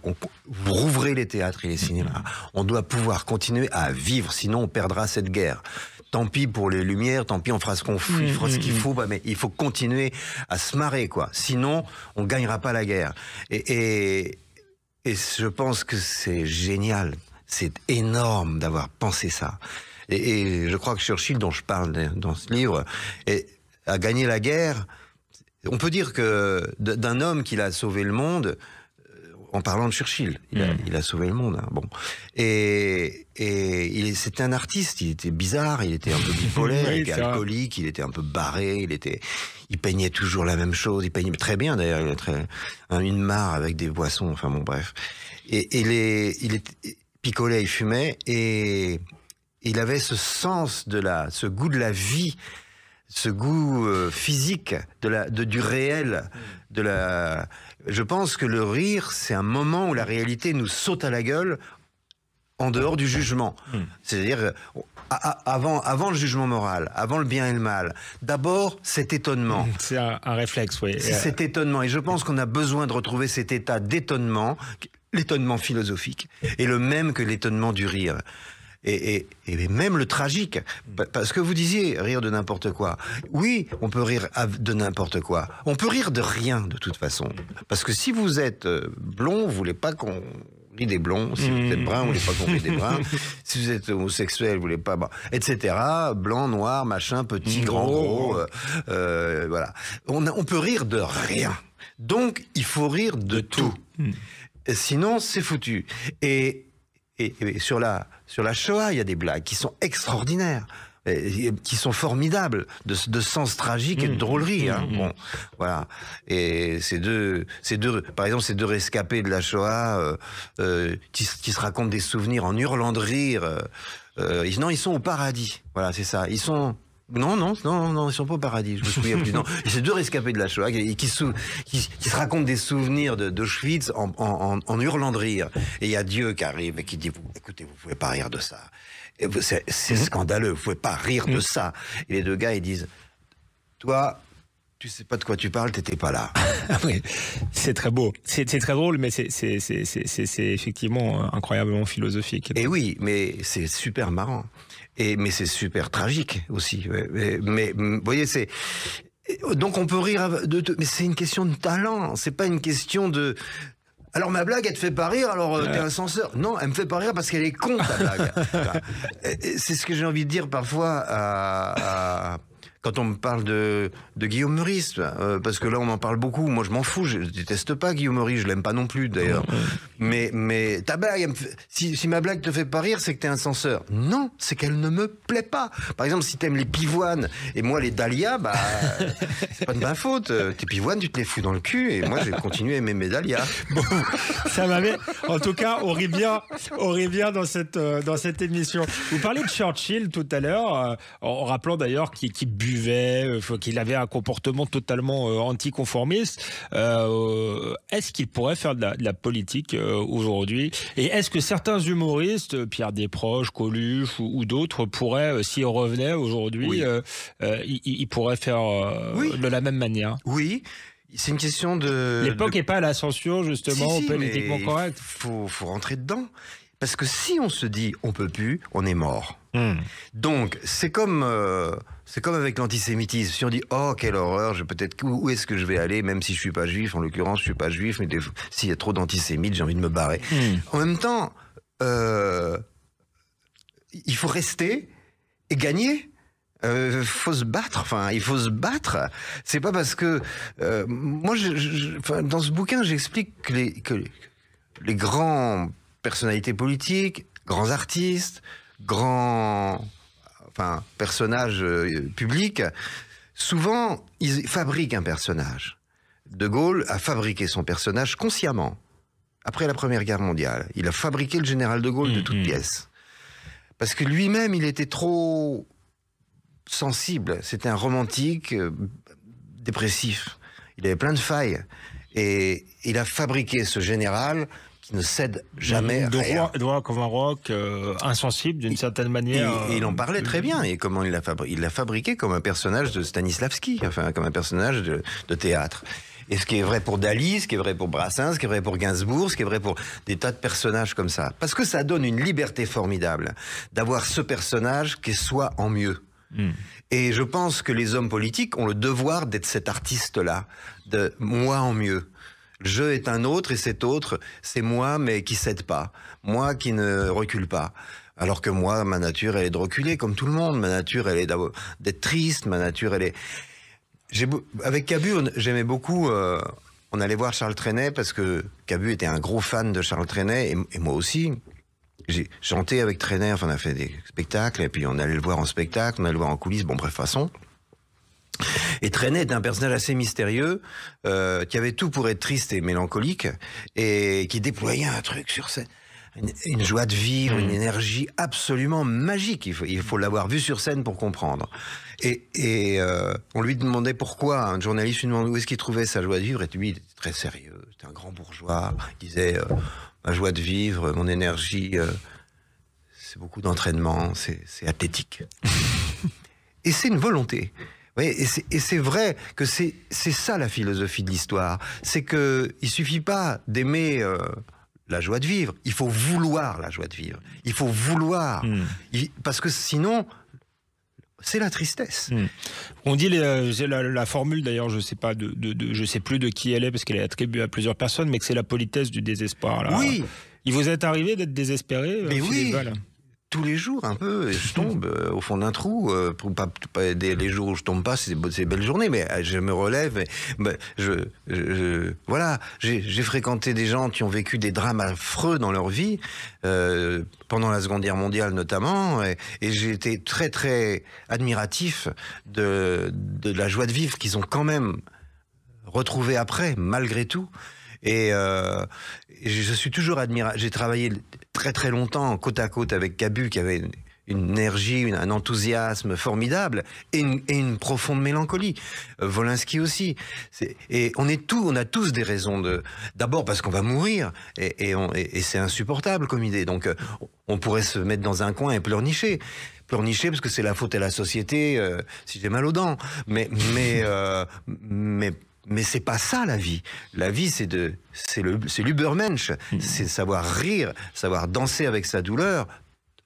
[SPEAKER 3] rouvrez les théâtres et les cinémas. On doit pouvoir continuer à vivre, sinon on perdra cette guerre. Tant pis pour les Lumières, tant pis on fera ce qu'on fera ce qu'il faut, mais il faut continuer à se marrer, quoi. Sinon, on gagnera pas la guerre. Et je pense que c'est génial, c'est énorme d'avoir pensé ça. Et je crois que Churchill, dont je parle dans ce livre, a gagné la guerre. On peut dire que d'un homme qui a sauvé le monde, en parlant de Churchill, il a sauvé le monde. Hein, bon. Et c'était un artiste, il était bizarre, il était un peu bipolaire, il était alcoolique, il était un peu barré, il peignait toujours la même chose, il peignait très bien d'ailleurs, il avait une mare avec des boissons, enfin bon bref. Il picolait, il fumait, et il avait ce sens ce goût de la vie, ce goût physique du réel, je pense que le rire, c'est un moment où la réalité nous saute à la gueule en dehors du jugement. C'est-à-dire avant le jugement moral, avant le bien et le mal. D'abord, cet étonnement.
[SPEAKER 2] C'est un réflexe, oui.
[SPEAKER 3] C'est cet étonnement. Et je pense qu'on a besoin de retrouver cet état d'étonnement, l'étonnement philosophique, et le même que l'étonnement du rire. Et même le tragique, parce que vous disiez rire de n'importe quoi. Oui, on peut rire de n'importe quoi. On peut rire de rien de toute façon. Parce que si vous êtes blond, vous voulez pas qu'on rit des blonds. Si vous êtes brun, vous voulez pas qu'on rit des bruns. Si vous êtes homosexuel, vous voulez pas, etc. Blanc, noir, machin, petit, grand, gros. Voilà. On peut rire de rien. Donc, il faut rire de tout. Sinon, c'est foutu. Et sur la Shoah, il y a des blagues qui sont extraordinaires, qui sont formidables, de sens tragique et de drôlerie. Hein. Bon, voilà. Et par exemple, ces deux rescapés de la Shoah qui se racontent des souvenirs en hurlant de rire. Non, ils sont au paradis. Voilà, c'est ça. Ils sont... Non, ils sont pas au paradis, je me souviens plus. Non, ces deux rescapés de la Shoah qui se racontent des souvenirs d'Auschwitz en hurlant de rire. Et il y a Dieu qui arrive et qui dit, écoutez, vous pouvez pas rire de ça. C'est scandaleux, vous pouvez pas rire de ça. Et les deux gars, ils disent, toi, Tu sais pas de quoi tu parles, t'étais pas là.
[SPEAKER 2] Ah oui, c'est très beau. C'est très drôle, mais c'est effectivement incroyablement philosophique.
[SPEAKER 3] Et oui, mais c'est super marrant. Mais c'est super tragique aussi. Mais vous voyez, donc on peut rire mais c'est une question de talent. C'est pas une question de. Alors ma blague, elle te fait pas rire, alors t'es un censeur. Non, elle me fait pas rire parce qu'elle est con, ta blague. C'est ce que j'ai envie de dire parfois quand on me parle de Guillaume Meurice, parce que là on en parle beaucoup. Moi je m'en fous, je déteste pas Guillaume Meurice, je l'aime pas non plus d'ailleurs. Mais ta blague, si ma blague te fait pas rire, c'est que t'es un censeur. Non, c'est qu'elle ne me plaît pas. Par exemple, si t'aimes les pivoines et moi les dahlias, bah c'est pas de ma faute. Tes pivoines, tu te les fous dans le cul et moi j'ai continué à aimer mes dahlias.
[SPEAKER 2] Bon, ça m'avait. En tout cas, on rit bien dans cette émission. Vous parlez de Churchill tout à l'heure, en rappelant d'ailleurs qu'il buvait, qu'il avait un comportement totalement anticonformiste. Est-ce qu'il pourrait faire de la politique aujourd'hui? Et est-ce que certains humoristes, Pierre Desproges, Coluche ou d'autres, pourraient, s'ils revenaient aujourd'hui, ils pourraient faire de la même manière?
[SPEAKER 3] Oui. C'est une question de...
[SPEAKER 2] L'époque n'est pas à l'ascension, justement, politiquement correcte.
[SPEAKER 3] Faut rentrer dedans. Parce que si on se dit on peut plus, on est mort. Donc c'est comme avec l'antisémitisme. Si on dit oh quelle horreur, où est-ce que je vais aller, même si je suis pas juif, en l'occurrence je suis pas juif, mais s'il y a trop d'antisémites, j'ai envie de me barrer. En même temps, il faut rester et gagner. Faut se battre. Enfin, il faut se battre. C'est pas parce que moi, dans ce bouquin, j'explique que les grands personnalités politiques, grands artistes, personnages publics, souvent ils fabriquent un personnage. De Gaulle a fabriqué son personnage consciemment. Après la Première Guerre mondiale, il a fabriqué le général de Gaulle de toutes pièces. Parce que lui-même, il était trop sensible. C'était un romantique dépressif. Il avait plein de failles. Et il a fabriqué ce général qui ne cède jamais à rien.
[SPEAKER 2] Droit comme un roc, insensible d'une certaine manière.
[SPEAKER 3] Et il en parlait très bien. Et comment il l'a fabriqué comme un personnage de Stanislavski, enfin comme un personnage de théâtre. Et ce qui est vrai pour Dali, ce qui est vrai pour Brassens, ce qui est vrai pour Gainsbourg, ce qui est vrai pour des tas de personnages comme ça. Parce que ça donne une liberté formidable d'avoir ce personnage qui soit en mieux. Et je pense que les hommes politiques ont le devoir d'être cet artiste-là, de moi en mieux. Le jeu est un autre et cet autre, c'est moi mais qui cède pas, moi qui ne recule pas. Alors que moi, ma nature, elle est de reculer comme tout le monde. Ma nature, elle est d'être triste. Ma nature, elle est... Avec Cabu, j'aimais beaucoup... on allait voir Charles Trenet parce que Cabu était un gros fan de Charles Trenet et moi aussi. J'ai chanté avec Trenet, enfin on a fait des spectacles et puis on allait le voir en spectacle, on allait le voir en coulisses, bon bref façon. Et Trenet est un personnage assez mystérieux qui avait tout pour être triste et mélancolique et qui déployait un truc sur scène, une joie de vivre, une énergie absolument magique. Il faut l'avoir vu sur scène pour comprendre. Et on lui demandait pourquoi. Un journaliste lui demandait où est-ce qu'il trouvait sa joie de vivre et lui il était très sérieux. C'était un grand bourgeois. Il disait ma joie de vivre, mon énergie, c'est beaucoup d'entraînement, c'est athlétique. Et c'est une volonté. Oui, et c'est vrai que c'est ça la philosophie de l'histoire. C'est que il suffit pas d'aimer la joie de vivre. Il faut vouloir la joie de vivre. Il faut vouloir, parce que sinon. C'est la tristesse.
[SPEAKER 2] On dit la formule d'ailleurs, je sais pas je sais plus de qui elle est parce qu'elle est attribuée à plusieurs personnes, mais que c'est la politesse du désespoir. Là.
[SPEAKER 3] Oui.
[SPEAKER 2] Il vous est arrivé d'être désespéré?
[SPEAKER 3] Mais oui. Tous les jours un peu, je tombe au fond d'un trou. Pas les jours où je tombe pas, c'est des belles journées, mais je me relève. Voilà, j'ai fréquenté des gens qui ont vécu des drames affreux dans leur vie, pendant la Seconde Guerre mondiale notamment, et j'ai été très très admiratif de la joie de vivre qu'ils ont quand même retrouvée après, malgré tout. Et je suis toujours admiratif. J'ai travaillé très très longtemps côte à côte avec Cabu qui avait une énergie, un enthousiasme formidable et une profonde mélancolie. Wolinski aussi. Et on a tous des raisons d'abord parce qu'on va mourir et c'est insupportable comme idée. Donc on pourrait se mettre dans un coin et pleurnicher. pleurnicher parce que c'est la faute à la société si j'ai mal aux dents. Mais c'est pas ça la vie. La vie, c'est l'Übermensch. C'est savoir rire, savoir danser avec sa douleur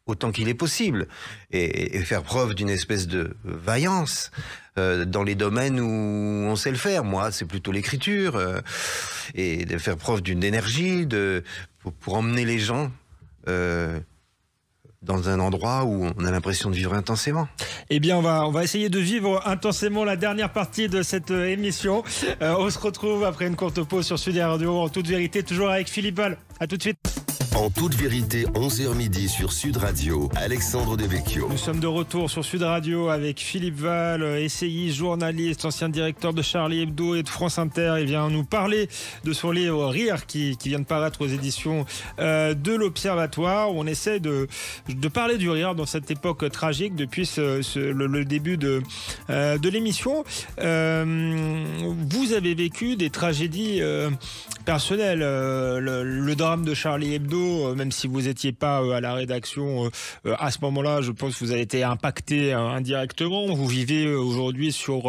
[SPEAKER 3] autant qu'il est possible et faire preuve d'une espèce de vaillance dans les domaines où on sait le faire. Moi, c'est plutôt l'écriture et de faire preuve d'une énergie pour emmener les gens dans un endroit où on a l'impression de vivre intensément.
[SPEAKER 2] Eh bien, on va essayer de vivre intensément la dernière partie de cette émission. On se retrouve après une courte pause sur Sud Radio, en toute vérité, toujours avec Philippe Val. À tout de suite.
[SPEAKER 1] En toute vérité, 11h midi sur Sud Radio, Alexandre Devecchio.
[SPEAKER 2] Nous sommes de retour sur Sud Radio avec Philippe Val, essayiste, journaliste, ancien directeur de Charlie Hebdo et de France Inter. Il vient nous parler de son livre Rire qui vient de paraître aux éditions de l'Observatoire. On essaie de parler du rire dans cette époque tragique depuis le début de l'émission. Vous avez vécu des tragédies personnelles. Le drame de Charlie Hebdo, même si vous n'étiez pas à la rédaction à ce moment-là, je pense que vous avez été impacté indirectement. Vous vivez aujourd'hui sous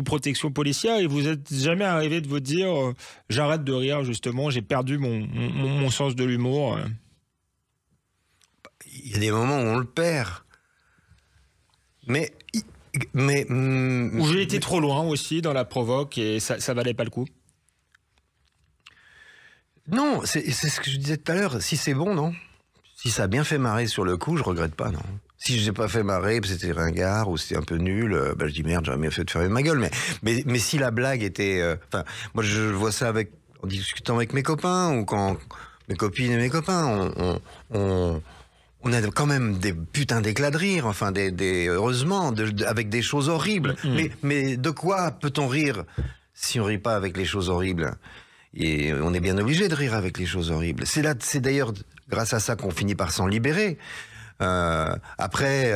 [SPEAKER 2] protection policière et vous n'êtes jamais arrivé de vous dire j'arrête de rire, justement, j'ai perdu mon sens de l'humour.
[SPEAKER 3] Il y a des moments où on le perd. Mais
[SPEAKER 2] où j'ai été trop loin aussi dans la provoque et ça valait pas le coup.
[SPEAKER 3] Non, c'est ce que je disais tout à l'heure. Si c'est bon, non. Si ça a bien fait marrer sur le coup, je regrette pas, non. Si je n'ai pas fait marrer, c'était ringard ou c'était un peu nul, je dis merde, j'aurais bien fait de fermer ma gueule. Mais si la blague était... moi, je vois ça en discutant avec mes copains ou quand mes copines et mes copains, on a quand même des putains d'éclats de rire, enfin, heureusement, avec des choses horribles. Mais de quoi peut-on rire si on rit pas avec les choses horribles ? Et on est bien obligé de rire avec les choses horribles. C'est d'ailleurs grâce à ça qu'on finit par s'en libérer. Après,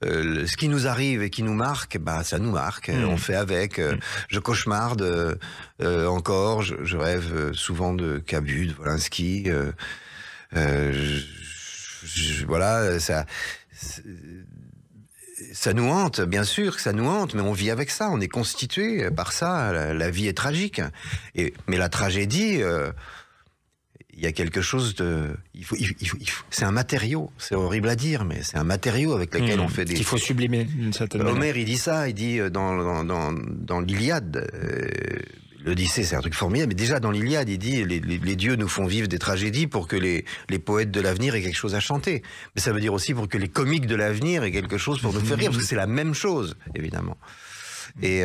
[SPEAKER 3] ce qui nous arrive et qui nous marque, ça nous marque. On fait avec. Je cauchemarde encore. Je rêve souvent de Cabu, de Wolinski. Voilà, ça nous hante, bien sûr que ça nous hante, mais on vit avec ça, on est constitué par ça, la vie est tragique. Mais la tragédie, il y a quelque chose de... c'est un matériau, c'est horrible à dire, mais c'est un matériau avec lequel on fait des...
[SPEAKER 2] qu'il faut sublimer d'une certaine manière.
[SPEAKER 3] Homère, il dit ça, il dit dans l'Iliade... L'Odyssée, c'est un truc formidable, mais déjà dans l'Iliade, il dit les dieux nous font vivre des tragédies pour que les poètes de l'avenir aient quelque chose à chanter. Mais ça veut dire aussi pour que les comiques de l'avenir aient quelque chose pour nous faire rire, parce que c'est la même chose, évidemment. Et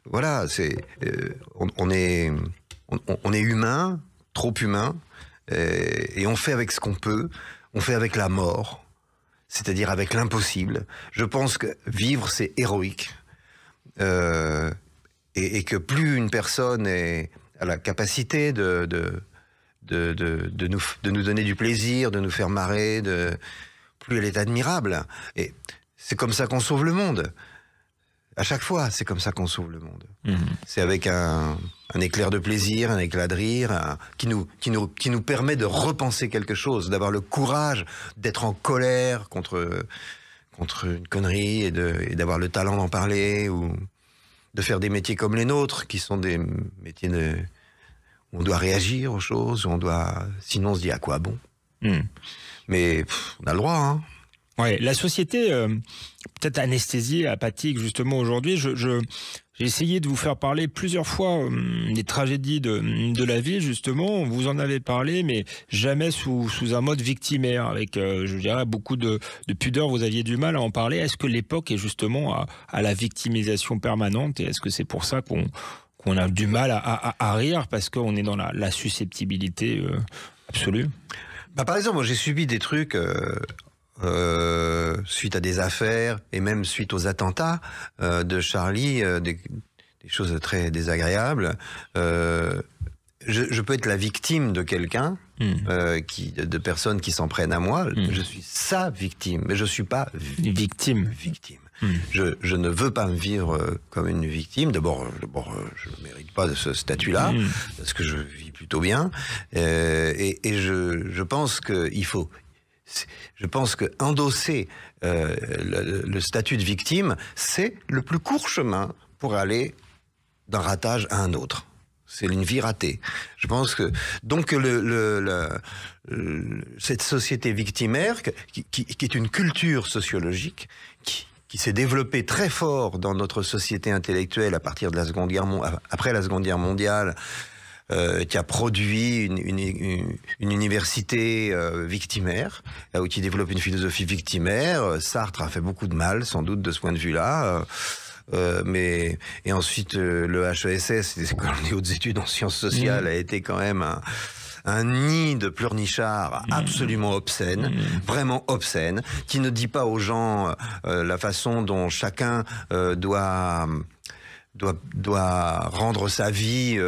[SPEAKER 3] voilà, on est humain, trop humain, et on fait avec ce qu'on peut, on fait avec la mort, c'est-à-dire avec l'impossible. Je pense que vivre, c'est héroïque. Et que plus une personne a la capacité de nous donner du plaisir, de nous faire marrer, plus elle est admirable. Et c'est comme ça qu'on sauve le monde. À chaque fois, c'est comme ça qu'on sauve le monde. C'est avec un éclair de plaisir, un éclat de rire, qui nous permet de repenser quelque chose, d'avoir le courage d'être en colère contre une connerie et d'avoir le talent d'en parler ou de faire des métiers comme les nôtres, qui sont des métiers où on doit réagir aux choses, sinon on se dit à quoi bon. Mais on a le droit, hein.
[SPEAKER 2] Ouais, la société, peut-être anesthésiée, apathique, justement, aujourd'hui. J'ai essayé de vous faire parler plusieurs fois des tragédies de la vie, justement. Vous en avez parlé, mais jamais sous un mode victimaire, avec, je dirais, beaucoup de pudeur. Vous aviez du mal à en parler. Est-ce que l'époque est justement à la victimisation permanente, et est-ce que c'est pour ça qu'on a du mal à rire, parce qu'on est dans la susceptibilité absolue?
[SPEAKER 3] Par exemple, moi, j'ai subi des trucs... suite à des affaires et même suite aux attentats de Charlie, des choses très désagréables. Je peux être la victime de quelqu'un, de personnes qui s'en prennent à moi. Je suis sa victime, mais je suis pas victime. Je ne veux pas me vivre comme une victime. D'abord, je ne mérite pas de ce statut-là, parce que je vis plutôt bien. Et je pense qu'il faut je pense que endosser le statut de victime, c'est le plus court chemin pour aller d'un ratage à un autre. C'est une vie ratée. Je pense que donc cette société victimaire qui est une culture sociologique qui s'est développée très fort dans notre société intellectuelle à partir de après la Seconde Guerre mondiale, qui a produit une université victimaire, qui développe une philosophie victimaire. Sartre a fait beaucoup de mal, sans doute, de ce point de vue-là. Et ensuite, le HESS, l'école des hautes études en sciences sociales, a été quand même un nid de pleurnichards absolument obscène, vraiment obscène, qui ne dit pas aux gens la façon dont chacun doit rendre sa vie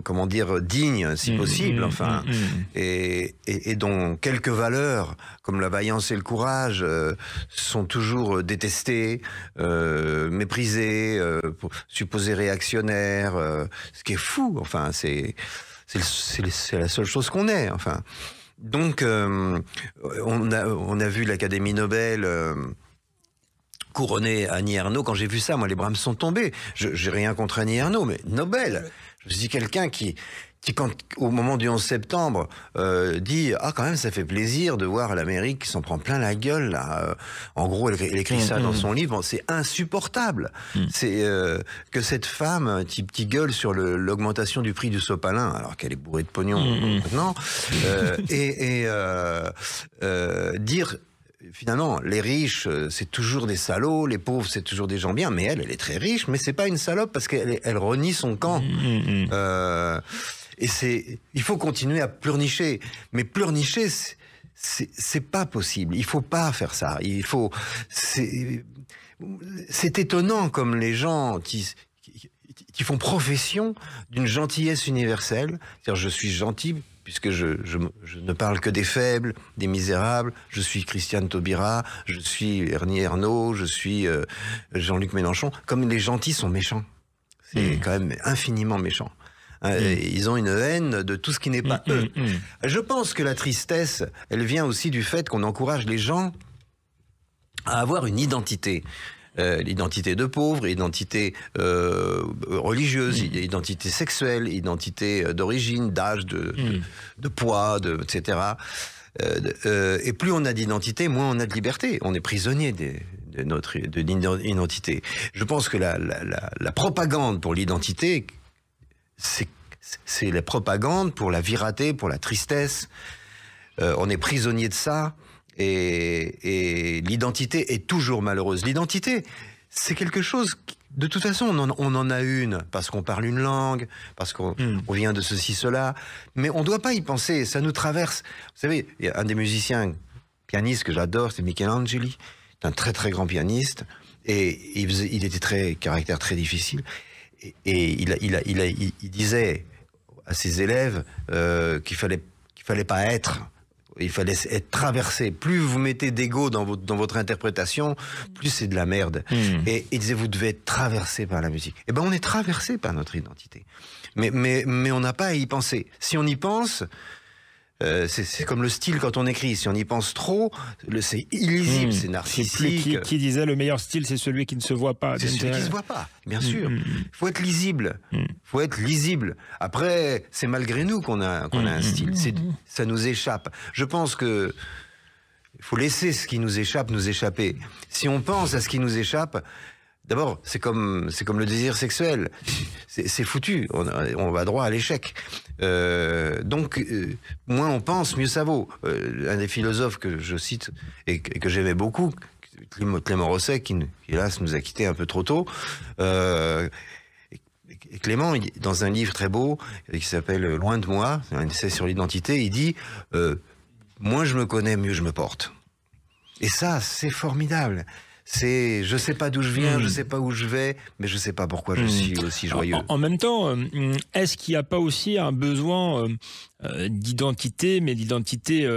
[SPEAKER 3] comment dire, digne, si possible, enfin, et dont quelques valeurs, comme la vaillance et le courage, sont toujours détestées, méprisées, supposées réactionnaires, ce qui est fou, enfin, c'est la seule chose qu'on est, enfin. Donc, on a vu l'Académie Nobel couronner Annie Ernaux. Quand j'ai vu ça, moi, les bras me sont tombés. J'ai rien contre Annie Ernaux, mais Nobel. Je me suis dit, quelqu'un qui quand, au moment du 11 septembre, dit « Ah, quand même, ça fait plaisir de voir l'Amérique qui s'en prend plein la gueule, là. » En gros, elle écrit ça dans son livre. C'est insupportable. C'est que cette femme qui gueule sur l'augmentation du prix du sopalin, alors qu'elle est bourrée de pognon maintenant, dire... Finalement, les riches, c'est toujours des salauds, les pauvres, c'est toujours des gens bien, mais elle est très riche, mais c'est pas une salope parce qu'elle renie son camp. Et il faut continuer à pleurnicher. Mais pleurnicher, c'est pas possible. Il faut pas faire ça. C'est étonnant comme les gens qui font profession d'une gentillesse universelle. C'est-à-dire, je suis gentil, puisque je ne parle que des faibles, des misérables. Je suis Christiane Taubira, je suis Annie Ernaux, je suis Jean-Luc Mélenchon. Comme les gentils sont méchants. C'est quand même infiniment méchant. Ils ont une haine de tout ce qui n'est pas eux. Je pense que la tristesse, elle vient aussi du fait qu'on encourage les gens à avoir une identité. L'identité de pauvre, identité religieuse, identité sexuelle, identité d'origine, d'âge, de poids, etc. Et plus on a d'identité, moins on a de liberté. On est prisonnier de notre identité. Je pense que la propagande pour l'identité, c'est la propagande pour la vie ratée, pour la tristesse. On est prisonnier de ça. Et l'identité est toujours malheureuse. L'identité, c'est quelque chose... De toute façon, on en a une, parce qu'on parle une langue, parce qu'on vient de ceci, cela. Mais on ne doit pas y penser, ça nous traverse. Vous savez, il y a un des musiciens, pianistes que j'adore, c'est Michelangeli. C'est un très très grand pianiste. Et il était caractère très difficile. Et il disait à ses élèves qu'il fallait pas être... Il fallait être traversé. Plus vous mettez d'ego dans votre interprétation, plus c'est de la merde. Et il disait, vous devez être traversé par la musique. Eh ben, on est traversé par notre identité. Mais on n'a pas à y penser. Si on y pense, c'est comme le style quand on écrit. Si on y pense trop, c'est illisible, c'est narcissique.
[SPEAKER 2] Qui disait le meilleur style, c'est celui qui ne se voit pas.
[SPEAKER 3] C'est celui qui ne se voit pas, bien sûr. Il faut être lisible. Faut être lisible. Après, c'est malgré nous qu'on a un style. Ça nous échappe. Je pense que il faut laisser ce qui nous échappe nous échapper. Si on pense à ce qui nous échappe, d'abord, c'est comme le désir sexuel. C'est foutu. On va droit à l'échec. Donc, moins on pense, mieux ça vaut. Un des philosophes que je cite et que j'aimais beaucoup, Clément Rosset, qui hélas nous a quittés un peu trop tôt. Et Clément, dans un livre très beau qui s'appelle Loin de moi, un essai sur l'identité, il dit moins je me connais, mieux je me porte. Et ça, c'est formidable. C'est, je sais pas d'où je viens, je sais pas où je vais, mais je sais pas pourquoi je suis aussi joyeux.
[SPEAKER 2] En même temps, est-ce qu'il n'y a pas aussi un besoin d'identité, mais d'identité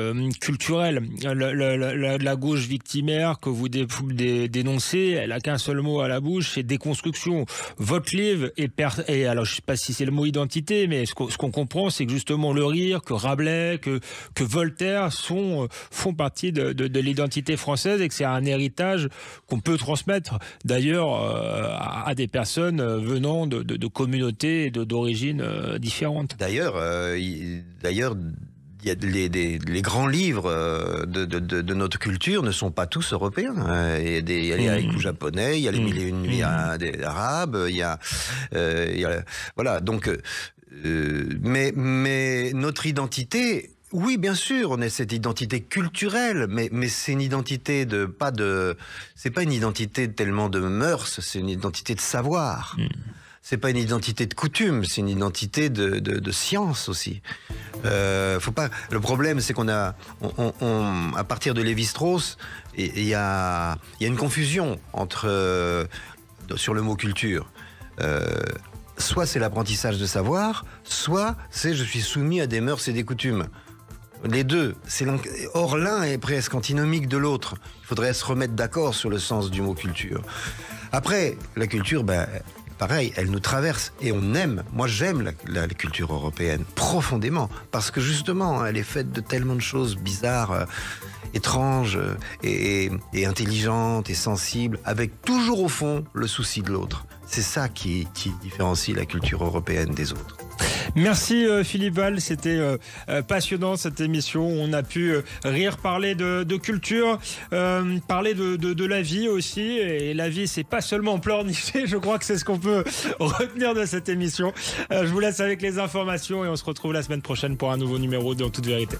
[SPEAKER 2] culturelle. La gauche victimaire que vous dénoncez, elle a qu'un seul mot à la bouche, c'est déconstruction. Votre livre et alors je sais pas si c'est le mot identité, mais ce qu'on comprend, c'est que justement le rire, que Rabelais, que Voltaire font partie de l'identité française et que c'est un héritage qu'on peut transmettre d'ailleurs à des personnes venant de communautés et d'origines différentes.
[SPEAKER 3] D'ailleurs, il y a les grands livres de notre culture ne sont pas tous européens. Il y a les haïkus japonais, il y a les mille et une nuits arabes, il y a voilà. Donc, mais notre identité. Oui, bien sûr, on a cette identité culturelle, mais c'est une identité c'est pas une identité tellement de mœurs, c'est une identité de savoir. C'est pas une identité de coutume, c'est une identité de science aussi. Faut pas. Le problème, c'est qu'on à partir de Lévi-Strauss, il y a une confusion sur le mot culture. Soit c'est l'apprentissage de savoir, soit c'est je suis soumis à des mœurs et des coutumes. Les deux, or l'un est presque antinomique de l'autre. Il faudrait se remettre d'accord sur le sens du mot culture. Après, la culture, pareil, elle nous traverse et on aime. Moi, j'aime la culture européenne profondément parce que justement, elle est faite de tellement de choses bizarres, étranges et intelligentes et sensibles, avec toujours au fond le souci de l'autre. C'est ça qui différencie la culture européenne des autres.
[SPEAKER 2] Merci Philippe Val, c'était passionnant cette émission. On a pu rire, parler de culture, parler de la vie aussi. Et la vie, c'est pas seulement pleurnicher. Je crois que c'est ce qu'on peut retenir de cette émission. Je vous laisse avec les informations et on se retrouve la semaine prochaine pour un nouveau numéro de En toute vérité.